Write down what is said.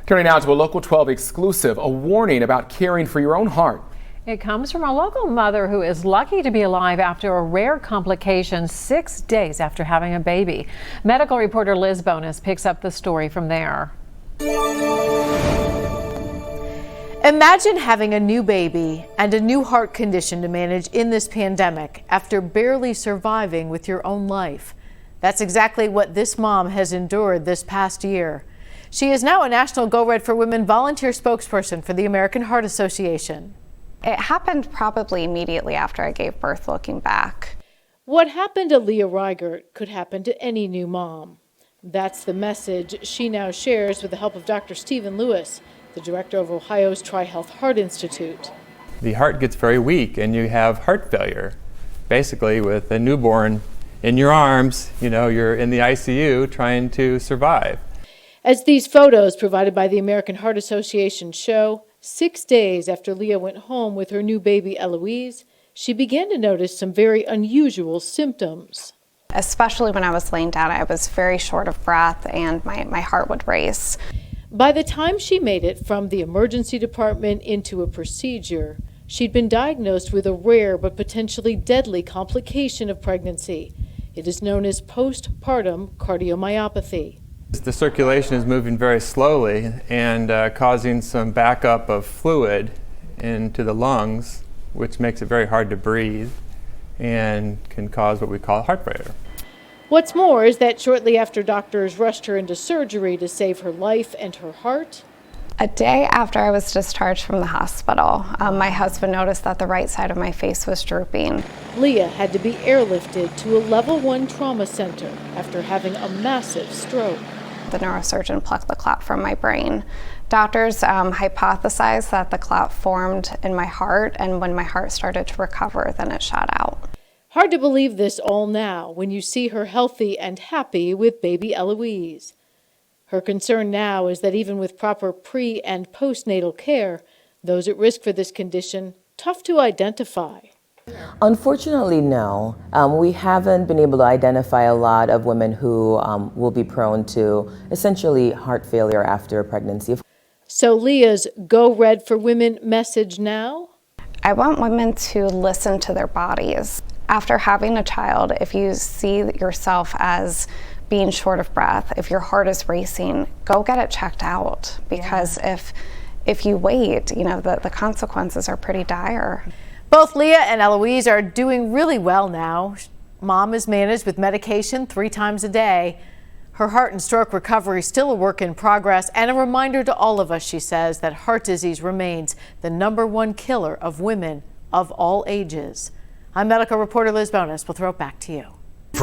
Turning now to a Local 12 exclusive, a warning about caring for your own heart. It comes from a local mother who is lucky to be alive after a rare complication 6 days after having a baby. Medical reporter Liz Bonus picks up the story from there. Imagine having a new baby and a new heart condition to manage in this pandemic after barely surviving with your own life. That's exactly what this mom has endured this past year. She is now a National Go Red for Women volunteer spokesperson for the American Heart Association. It happened probably immediately after I gave birth, looking back. What happened to Leah Reigert could happen to any new mom. That's the message she now shares with the help of Dr. Stephen Lewis, the director of Ohio's TriHealth Heart Institute. The heart gets very weak and you have heart failure. Basically, with a newborn in your arms, you're in the ICU trying to survive. As these photos provided by the American Heart Association show, 6 days after Leah went home with her new baby Eloise, she began to notice some very unusual symptoms. Especially when I was laying down, I was very short of breath and my heart would race. By the time she made it from the emergency department into a procedure, she'd been diagnosed with a rare but potentially deadly complication of pregnancy. It is known as postpartum cardiomyopathy. The circulation is moving very slowly and causing some backup of fluid into the lungs, which makes it very hard to breathe and can cause what we call heart failure. What's more is that shortly after doctors rushed her into surgery to save her life and her heart, a day after I was discharged from the hospital, my husband noticed that the right side of my face was drooping. Leah had to be airlifted to a level 1 trauma center after having a massive stroke. The neurosurgeon plucked the clot from my brain. Doctors hypothesized that the clot formed in my heart, and when my heart started to recover, then it shot out. Hard to believe this all now when you see her healthy and happy with baby Eloise. Her concern now is that even with proper pre- and postnatal care, those at risk for this condition, tough to identify. Unfortunately, no. We haven't been able to identify a lot of women who will be prone to essentially heart failure after pregnancy. So Leah's Go Red for Women message now? I want women to listen to their bodies. After having a child, if you see yourself as being short of breath, if your heart is racing, go get it checked out. Because if you wait, the consequences are pretty dire. Both Leah and Eloise are doing really well now. Mom is managed with medication 3 times a day. Her heart and stroke recovery still a work in progress, and a reminder to all of us, she says, that heart disease remains the #1 killer of women of all ages. I'm medical reporter Liz Bonus. We'll throw it back to you.